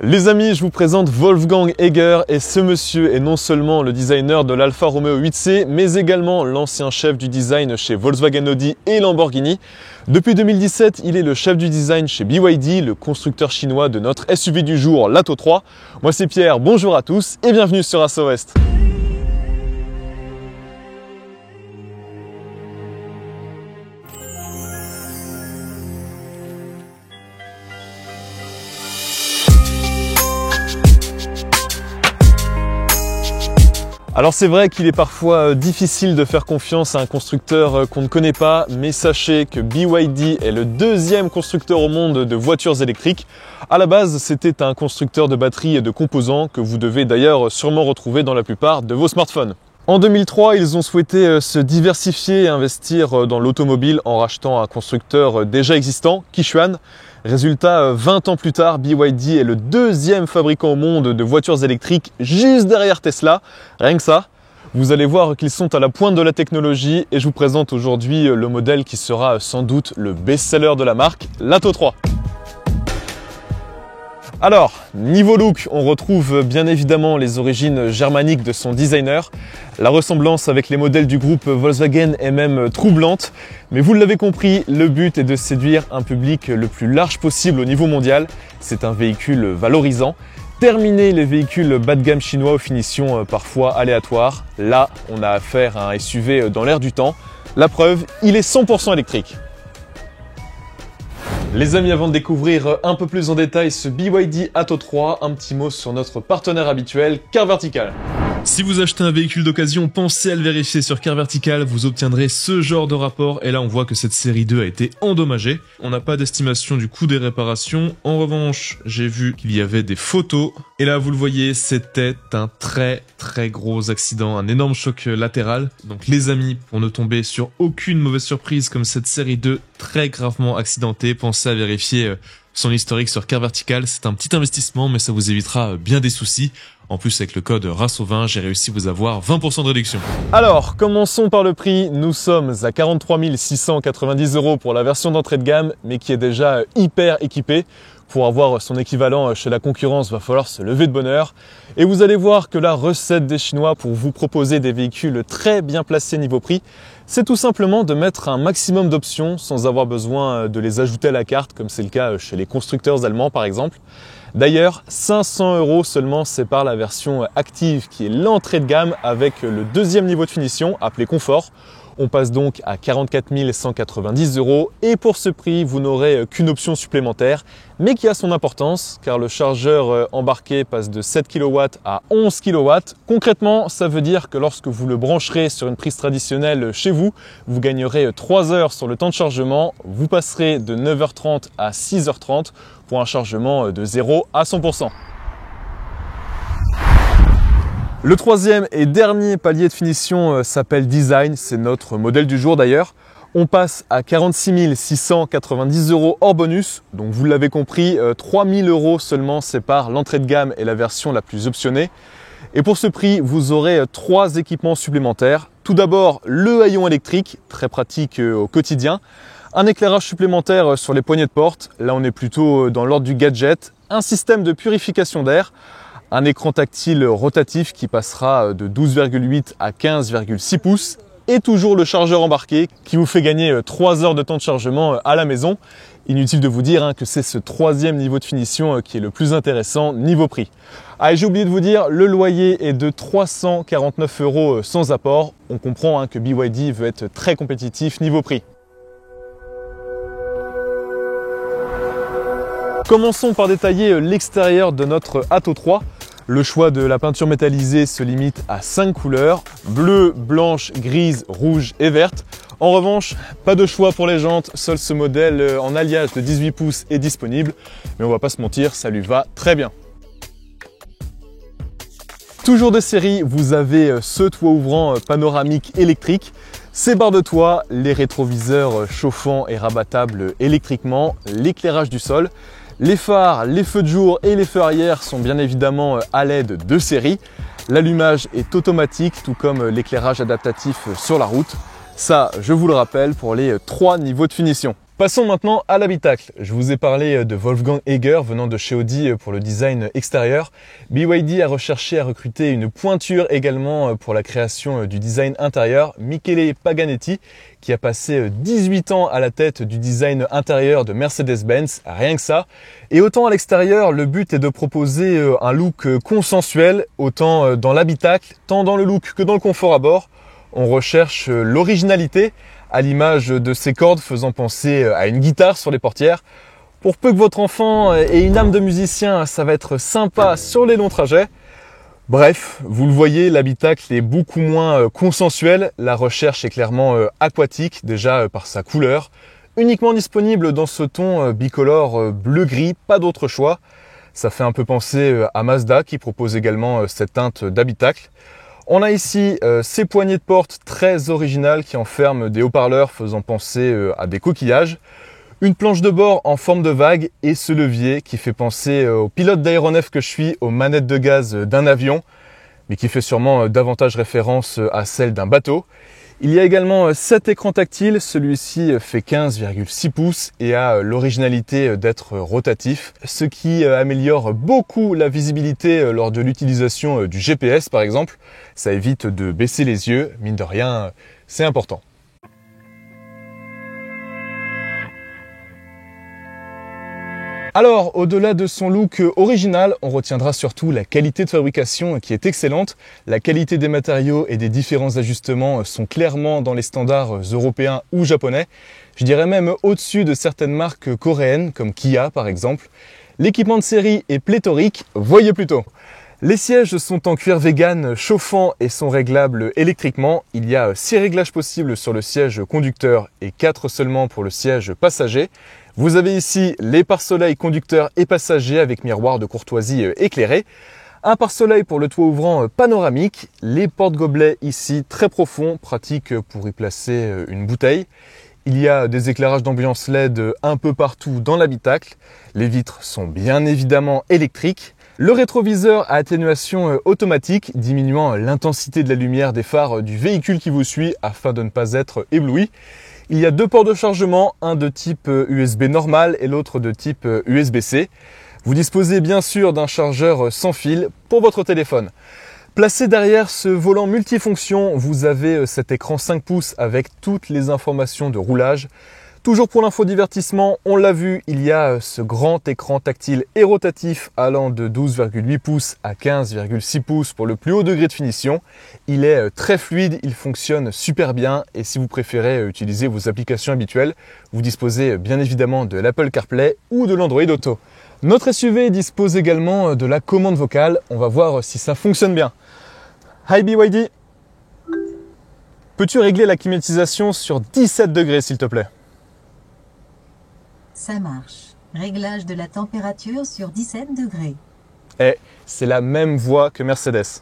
Les amis, je vous présente Wolfgang Egger et ce monsieur est non seulement le designer de l'Alfa Romeo 8C, mais également l'ancien chef du design chez Volkswagen Audi et Lamborghini. Depuis 2017, il est le chef du design chez BYD, le constructeur chinois de notre SUV du jour, l'Atto 3. Moi c'est Pierre, bonjour à tous et bienvenue sur Asso West. Alors c'est vrai qu'il est parfois difficile de faire confiance à un constructeur qu'on ne connaît pas, mais sachez que BYD est le deuxième constructeur au monde de voitures électriques. À la base, c'était un constructeur de batteries et de composants que vous devez d'ailleurs sûrement retrouver dans la plupart de vos smartphones. En 2003, ils ont souhaité se diversifier et investir dans l'automobile en rachetant un constructeur déjà existant, Quchuan. Résultat, 20 ans plus tard, BYD est le deuxième fabricant au monde de voitures électriques, juste derrière Tesla. Rien que ça. Vous allez voir qu'ils sont à la pointe de la technologie et je vous présente aujourd'hui le modèle qui sera sans doute le best-seller de la marque, l'Atto 3. Alors, niveau look, on retrouve bien évidemment les origines germaniques de son designer. La ressemblance avec les modèles du groupe Volkswagen est même troublante. Mais vous l'avez compris, le but est de séduire un public le plus large possible au niveau mondial. C'est un véhicule valorisant. Terminer les véhicules bas de gamme chinois aux finitions parfois aléatoires. Là, on a affaire à un SUV dans l'air du temps. La preuve, il est 100% électrique. Les amis, avant de découvrir un peu plus en détail ce BYD Atto 3, un petit mot sur notre partenaire habituel, Car Vertical. Si vous achetez un véhicule d'occasion, pensez à le vérifier sur Car Vertical, vous obtiendrez ce genre de rapport et là on voit que cette série 2 a été endommagée. On n'a pas d'estimation du coût des réparations, en revanche j'ai vu qu'il y avait des photos et là vous le voyez, c'était un très gros accident, un énorme choc latéral. Donc les amis, pour ne tomber sur aucune mauvaise surprise comme cette série 2 très gravement accidentée, pensez à vérifier son historique sur Car Vertical. C'est un petit investissement mais ça vous évitera bien des soucis. En plus, avec le code RASSO20, j'ai réussi à vous avoir 20% de réduction. Alors, commençons par le prix. Nous sommes à 43 690 € pour la version d'entrée de gamme, mais qui est déjà hyper équipée. Pour avoir son équivalent chez la concurrence, va falloir se lever de bonne heure. Et vous allez voir que la recette des Chinois pour vous proposer des véhicules très bien placés niveau prix, c'est tout simplement de mettre un maximum d'options sans avoir besoin de les ajouter à la carte, comme c'est le cas chez les constructeurs allemands par exemple. D'ailleurs, 500 € seulement séparent la version active qui est l'entrée de gamme avec le deuxième niveau de finition appelé confort. On passe donc à 44 190 € et pour ce prix, vous n'aurez qu'une option supplémentaire, mais qui a son importance car le chargeur embarqué passe de 7 kW à 11 kW. Concrètement, ça veut dire que lorsque vous le brancherez sur une prise traditionnelle chez vous, vous gagnerez 3 heures sur le temps de chargement, vous passerez de 9h30 à 6h30 pour un chargement de 0 à 100%. Le troisième et dernier palier de finition s'appelle Design, c'est notre modèle du jour d'ailleurs. On passe à 46 690 € hors bonus, donc vous l'avez compris, 3 000 € seulement séparent l'entrée de gamme et la version la plus optionnée. Et pour ce prix, vous aurez 3 équipements supplémentaires. Tout d'abord, le haillon électrique, très pratique au quotidien. Un éclairage supplémentaire sur les poignées de porte, là on est plutôt dans l'ordre du gadget. Un système de purification d'air. Un écran tactile rotatif qui passera de 12,8 à 15,6 pouces et toujours le chargeur embarqué qui vous fait gagner 3 heures de temps de chargement à la maison. Inutile de vous dire que c'est ce troisième niveau de finition qui est le plus intéressant niveau prix. Ah, et j'ai oublié de vous dire, le loyer est de 349 € sans apport. On comprend que BYD veut être très compétitif niveau prix. Commençons par détailler l'extérieur de notre Atto 3. Le choix de la peinture métallisée se limite à 5 couleurs, bleue, blanche, grise, rouge et verte. En revanche, pas de choix pour les jantes, seul ce modèle en alliage de 18 pouces est disponible. Mais on va pas se mentir, ça lui va très bien. Toujours de série, vous avez ce toit ouvrant panoramique électrique, ces barres de toit, les rétroviseurs chauffants et rabattables électriquement, l'éclairage du sol. Les phares, les feux de jour et les feux arrière sont bien évidemment à LED de série. L'allumage est automatique, tout comme l'éclairage adaptatif sur la route. Ça, je vous le rappelle, pour les 3 niveaux de finition. Passons maintenant à l'habitacle. Je vous ai parlé de Wolfgang Egger venant de chez Audi pour le design extérieur. BYD a recherché à recruter une pointure également pour la création du design intérieur, Michele Paganetti, qui a passé 18 ans à la tête du design intérieur de Mercedes-Benz, rien que ça. Et autant à l'extérieur, le but est de proposer un look consensuel, autant dans l'habitacle, tant dans le look que dans le confort à bord. On recherche l'originalité, à l'image de ces cordes faisant penser à une guitare sur les portières. Pour peu que votre enfant ait une âme de musicien, ça va être sympa sur les longs trajets. Bref, vous le voyez, l'habitacle est beaucoup moins consensuel. La recherche est clairement aquatique, déjà par sa couleur. Uniquement disponible dans ce ton bicolore bleu-gris, pas d'autre choix. Ça fait un peu penser à Mazda qui propose également cette teinte d'habitacle. On a ici ces poignées de porte très originales qui enferment des haut-parleurs faisant penser à des coquillages, une planche de bord en forme de vague et ce levier qui fait penser au pilote d'aéronef que je suis aux manettes de gaz d'un avion, mais qui fait sûrement davantage référence à celle d'un bateau. Il y a également 7 écrans tactiles, celui-ci fait 15,6 pouces et a l'originalité d'être rotatif, ce qui améliore beaucoup la visibilité lors de l'utilisation du GPS par exemple. Ça évite de baisser les yeux, mine de rien, c'est important. Alors, au-delà de son look original, on retiendra surtout la qualité de fabrication qui est excellente. La qualité des matériaux et des différents ajustements sont clairement dans les standards européens ou japonais. Je dirais même au-dessus de certaines marques coréennes, comme Kia par exemple. L'équipement de série est pléthorique, voyez plutôt. Les sièges sont en cuir vegan chauffant et sont réglables électriquement. Il y a 6 réglages possibles sur le siège conducteur et 4 seulement pour le siège passager. Vous avez ici les pare-soleil conducteurs et passagers avec miroir de courtoisie éclairé. Un pare-soleil pour le toit ouvrant panoramique. Les porte-gobelets ici très profonds, pratiques pour y placer une bouteille. Il y a des éclairages d'ambiance LED un peu partout dans l'habitacle. Les vitres sont bien évidemment électriques. Le rétroviseur à atténuation automatique, diminuant l'intensité de la lumière des phares du véhicule qui vous suit afin de ne pas être ébloui. Il y a 2 ports de chargement, un de type USB normal et l'autre de type USB-C. Vous disposez bien sûr d'un chargeur sans fil pour votre téléphone. Placé derrière ce volant multifonction, vous avez cet écran 5 pouces avec toutes les informations de roulage. Toujours pour l'infodivertissement, on l'a vu, il y a ce grand écran tactile et rotatif allant de 12,8 pouces à 15,6 pouces pour le plus haut degré de finition. Il est très fluide, il fonctionne super bien et si vous préférez utiliser vos applications habituelles, vous disposez bien évidemment de l'Apple CarPlay ou de l'Android Auto. Notre SUV dispose également de la commande vocale, on va voir si ça fonctionne bien. Hi BYD, peux-tu régler la climatisation sur 17 degrés s'il te plaît ? Ça marche. Réglage de la température sur 17 degrés. Et c'est la même voix que Mercedes.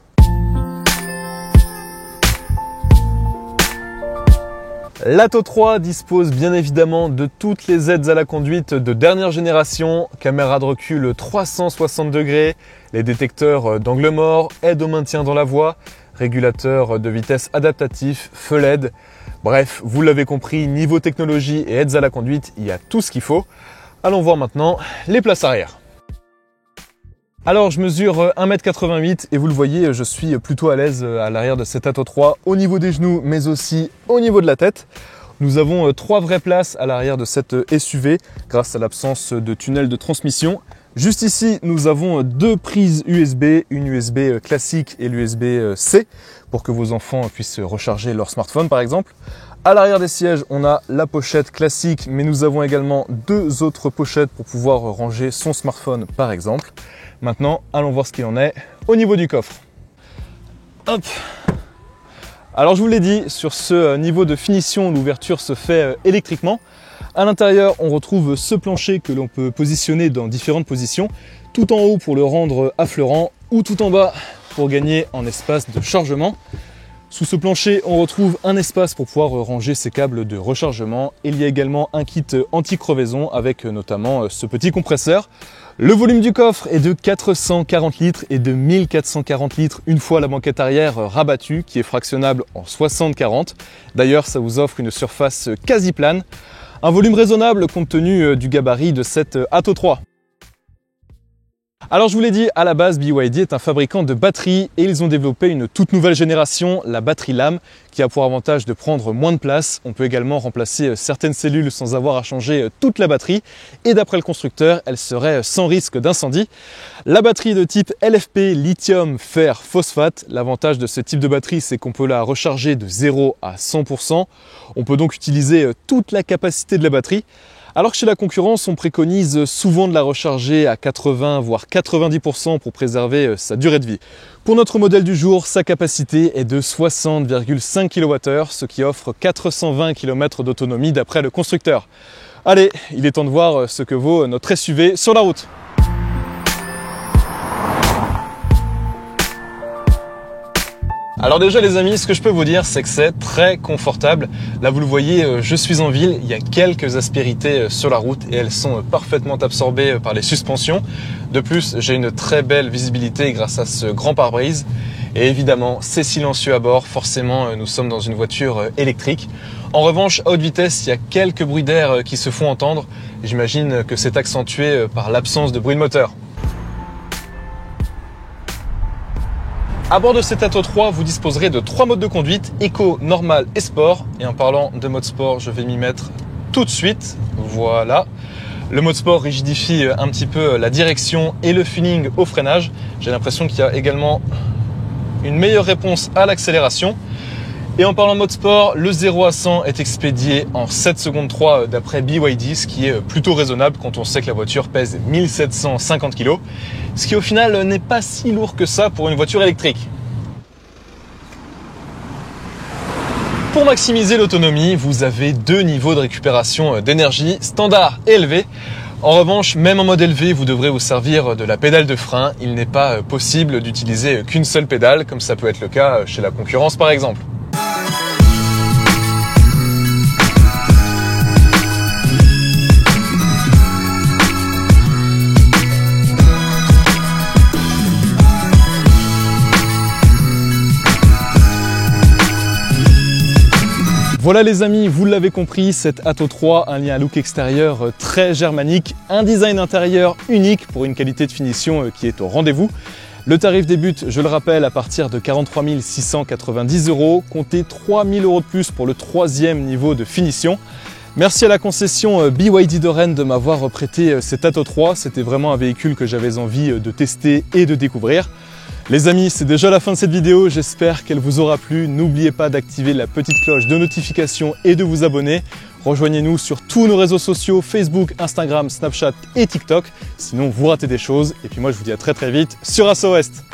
L'Atto 3 dispose bien évidemment de toutes les aides à la conduite de dernière génération, caméra de recul 360 degrés, les détecteurs d'angle mort, aide au maintien dans la voie, régulateur de vitesse adaptatif, feu LED. Bref, vous l'avez compris, niveau technologie et aides à la conduite, il y a tout ce qu'il faut. Allons voir maintenant les places arrière. Alors je mesure 1,88 m et vous le voyez, je suis plutôt à l'aise à l'arrière de cet Atto 3 au niveau des genoux mais aussi au niveau de la tête. Nous avons 3 vraies places à l'arrière de cette SUV grâce à l'absence de tunnel de transmission. Juste ici, nous avons 2 prises USB, une USB classique et l'USB-C pour que vos enfants puissent recharger leur smartphone par exemple. À l'arrière des sièges, on a la pochette classique, mais nous avons également 2 autres pochettes pour pouvoir ranger son smartphone par exemple. Maintenant, allons voir ce qu'il en est au niveau du coffre. Hop. Alors je vous l'ai dit, sur ce niveau de finition, l'ouverture se fait électriquement. À l'intérieur, on retrouve ce plancher que l'on peut positionner dans différentes positions, tout en haut pour le rendre affleurant ou tout en bas pour gagner en espace de chargement. Sous ce plancher, on retrouve un espace pour pouvoir ranger ses câbles de rechargement. Il y a également un kit anti-crevaison avec notamment ce petit compresseur. Le volume du coffre est de 440 litres et de 1440 litres une fois la banquette arrière rabattue qui est fractionnable en 60-40. D'ailleurs, ça vous offre une surface quasi plane. Un volume raisonnable compte tenu du gabarit de cette Atto 3. Alors je vous l'ai dit, à la base BYD est un fabricant de batteries et ils ont développé une toute nouvelle génération, la batterie LAM, qui a pour avantage de prendre moins de place. On peut également remplacer certaines cellules sans avoir à changer toute la batterie et d'après le constructeur, elle serait sans risque d'incendie. La batterie de type LFP, lithium, fer, phosphate. L'avantage de ce type de batterie, c'est qu'on peut la recharger de 0 à 100%. On peut donc utiliser toute la capacité de la batterie. Alors que chez la concurrence, on préconise souvent de la recharger à 80 voire 90% pour préserver sa durée de vie. Pour notre modèle du jour, sa capacité est de 60,5 kWh, ce qui offre 420 km d'autonomie d'après le constructeur. Allez, il est temps de voir ce que vaut notre SUV sur la route. Alors déjà les amis, ce que je peux vous dire, c'est que c'est très confortable. Là vous le voyez, je suis en ville, il y a quelques aspérités sur la route et elles sont parfaitement absorbées par les suspensions. De plus, j'ai une très belle visibilité grâce à ce grand pare-brise. Et évidemment, c'est silencieux à bord, forcément nous sommes dans une voiture électrique. En revanche, à haute vitesse, il y a quelques bruits d'air qui se font entendre. J'imagine que c'est accentué par l'absence de bruit de moteur. À bord de cette Atto 3, vous disposerez de 3 modes de conduite, Eco, Normal et Sport. Et en parlant de mode Sport, je vais m'y mettre tout de suite. Voilà. Le mode Sport rigidifie un petit peu la direction et le feeling au freinage. J'ai l'impression qu'il y a également une meilleure réponse à l'accélération. Et en parlant mode Sport, le 0 à 100 est expédié en 7 secondes 3 d'après BYD, ce qui est plutôt raisonnable quand on sait que la voiture pèse 1750 kg, ce qui au final n'est pas si lourd que ça pour une voiture électrique. Pour maximiser l'autonomie, vous avez 2 niveaux de récupération d'énergie, standard et élevé. En revanche, même en mode élevé, vous devrez vous servir de la pédale de frein. Il n'est pas possible d'utiliser qu'une seule pédale, comme ça peut être le cas chez la concurrence par exemple. Voilà les amis, vous l'avez compris, cette Atto 3 a un look extérieur très germanique, un design intérieur unique pour une qualité de finition qui est au rendez-vous. Le tarif débute, je le rappelle, à partir de 43 690 €, comptez 3 000 € de plus pour le 3e niveau de finition. Merci à la concession BYD de Rennes de m'avoir prêté cette Atto 3, c'était vraiment un véhicule que j'avais envie de tester et de découvrir. Les amis, c'est déjà la fin de cette vidéo, j'espère qu'elle vous aura plu. N'oubliez pas d'activer la petite cloche de notification et de vous abonner. Rejoignez-nous sur tous nos réseaux sociaux, Facebook, Instagram, Snapchat et TikTok. Sinon, vous ratez des choses. Et puis moi, je vous dis à très vite sur Asso West.